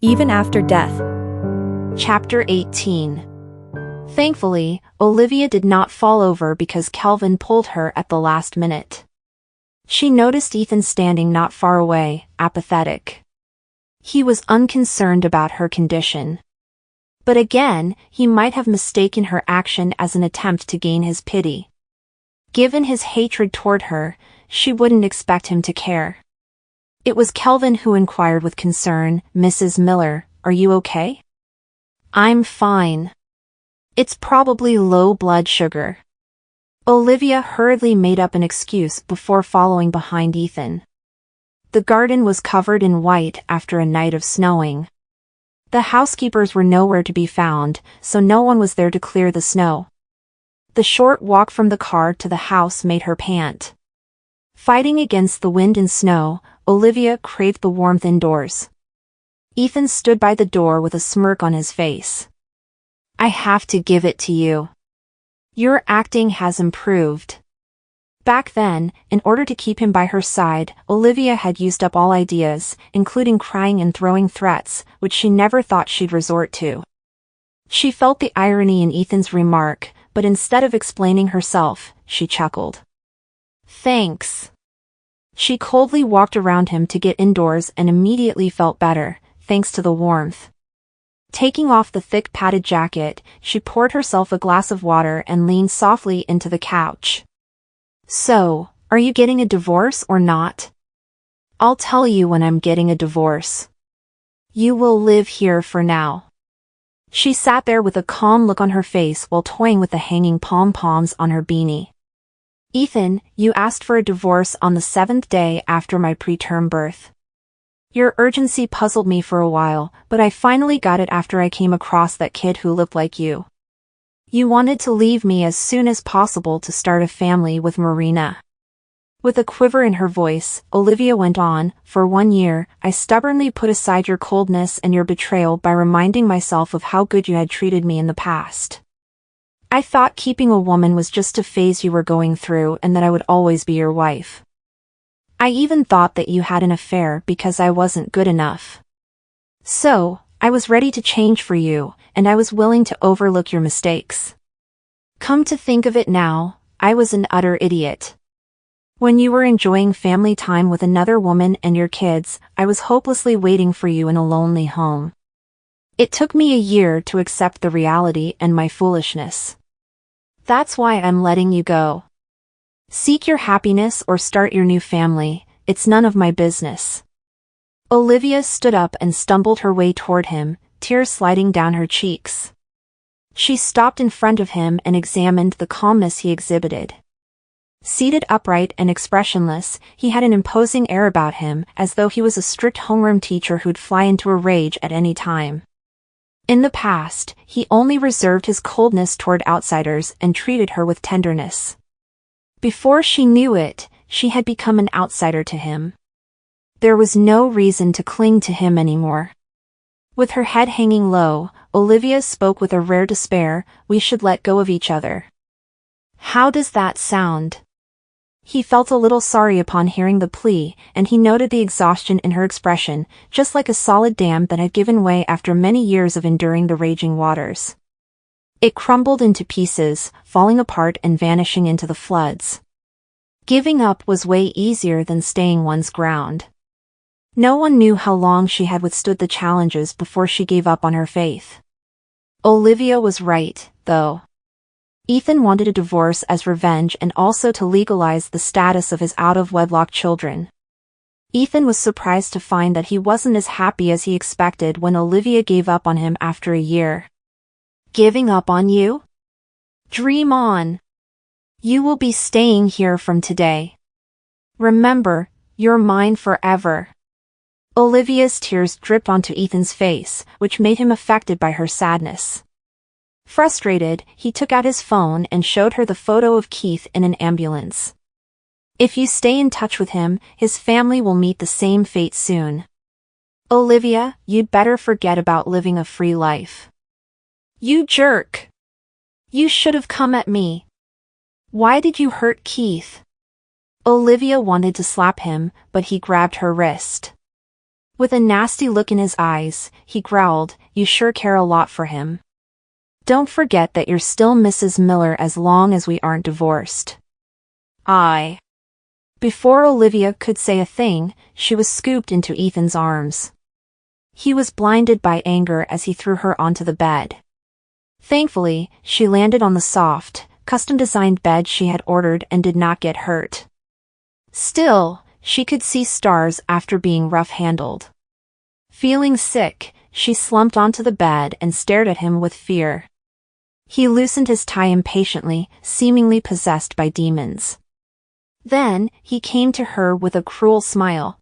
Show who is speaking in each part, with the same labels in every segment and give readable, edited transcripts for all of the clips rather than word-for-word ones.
Speaker 1: even after death.
Speaker 2: Chapter 18. Thankfully, Olivia did not fall over because Kelvin pulled her at the last minute. She noticed Ethan standing not far away, apathetic. He was unconcerned about her condition. But again, he might have mistaken her action as an attempt to gain his pity. Given his hatred toward her, she wouldn't expect him to care. It was Kelvin who inquired with concern, "Mrs. Miller, are you okay?" "I'm fine. It's probably low blood sugar." Olivia hurriedly made up an excuse before following behind Ethan. The garden was covered in white after a night of snowing. The housekeepers were nowhere to be found, so no one was there to clear the snow. The short walk from the car to the house made her pant. Fighting against the wind and snow, Olivia craved the warmth indoors. Ethan stood by the door with a smirk on his face. "I have to give it to you. Your acting has improved." Back then, in order to keep him by her side, Olivia had used up all ideas, including crying and throwing threats, which she never thought she'd resort to. She felt the irony in Ethan's remark, but instead of explaining herself, she chuckled. "Thanks." She coldly walked around him to get indoors and immediately felt better, thanks to the warmth. Taking off the thick padded jacket, she poured herself a glass of water and leaned softly into the couch. "So, are you getting a divorce or not?" "I'll tell you when I'm getting a divorce. You will live here for now." She sat there with a calm look on her face while toying with the hanging pom-poms on her beanie. "Ethan, you asked for a divorce on the 7th day after my preterm birth. Your urgency puzzled me for a while, but I finally got it after I came across that kid who looked like you. You wanted to leave me as soon as possible to start a family with Marina." With a quiver in her voice, Olivia went on, "For 1 year, I stubbornly put aside your coldness and your betrayal by reminding myself of how good you had treated me in the past. I thought keeping a woman was just a phase you were going through and that I would always be your wife. I even thought that you had an affair because I wasn't good enough. So, I was ready to change for you, and I was willing to overlook your mistakes. Come to think of it now, I was an utter idiot. When you were enjoying family time with another woman and your kids, I was hopelessly waiting for you in a lonely home. It took me a year to accept the reality and my foolishness. That's why I'm letting you go. Seek your happiness or start your new family, it's none of my business." Olivia stood up and stumbled her way toward him, tears sliding down her cheeks. She stopped in front of him and examined the calmness he exhibited. Seated upright and expressionless, he had an imposing air about him, as though he was a strict homeroom teacher who'd fly into a rage at any time. In the past, he only reserved his coldness toward outsiders and treated her with tenderness. Before she knew it, she had become an outsider to him. There was no reason to cling to him anymore. With her head hanging low, Olivia spoke with a rare despair, "We should let go of each other." "How does that sound?" He felt a little sorry upon hearing the plea, and he noted the exhaustion in her expression, just like a solid dam that had given way after many years of enduring the raging waters. It crumbled into pieces, falling apart and vanishing into the floods. Giving up was way easier than staying one's ground. No one knew how long she had withstood the challenges before she gave up on her faith. Olivia was right, though. Ethan wanted a divorce as revenge and also to legalize the status of his out-of-wedlock children. Ethan was surprised to find that he wasn't as happy as he expected when Olivia gave up on him after a year. "Giving up on you? Dream on. You will be staying here from today. Remember, you're mine forever." Olivia's tears dripped onto Ethan's face, which made him affected by her sadness. Frustrated, he took out his phone and showed her the photo of Keith in an ambulance. "If you stay in touch with him, his family will meet the same fate soon. Olivia, you'd better forget about living a free life." "You jerk! You should have come at me. Why did you hurt Keith?" Olivia wanted to slap him, but he grabbed her wrist. With a nasty look in his eyes, he growled, "You sure care a lot for him. Don't forget that you're still Mrs. Miller as long as we aren't divorced." I. Before Olivia could say a thing, she was scooped into Ethan's arms. He was blinded by anger as he threw her onto the bed. Thankfully, she landed on the soft, custom-designed bed she had ordered and did not get hurt. Still, she could see stars after being rough-handled. Feeling sick, she slumped onto the bed and stared at him with fear. He loosened his tie impatiently, seemingly possessed by demons. Then, he came to her with a cruel smile.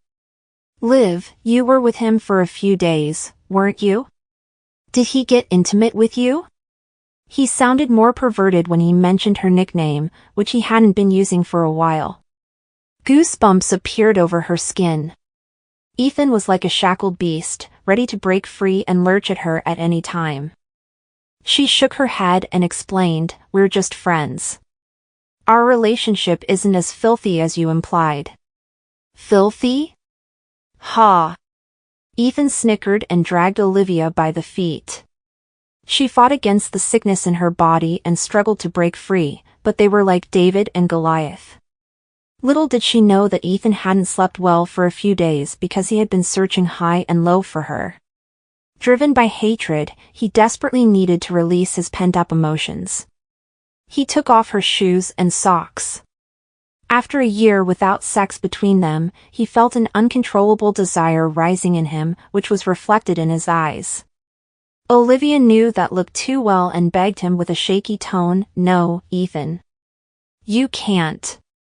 Speaker 2: "Liv, you were with him for a few days, weren't you? Did he get intimate with you?" He sounded more perverted when he mentioned her nickname, which he hadn't been using for a while. Goosebumps appeared over her skin. Ethan was like a shackled beast, ready to break free and lurch at her at any time. She shook her head and explained, "We're just friends. Our relationship isn't as filthy as you implied." "Filthy? Ha!" Ethan snickered and dragged Olivia by the feet. She fought against the sickness in her body and struggled to break free, but they were like David and Goliath. Little did she know that Ethan hadn't slept well for a few days because he had been searching high and low for her. Driven by hatred, he desperately needed to release his pent-up emotions. He took off her shoes and socks. After a year without sex between them, he felt an uncontrollable desire rising in him, which was reflected in his eyes. Olivia knew that look too well and begged him with a shaky tone, "No, Ethan. You can't.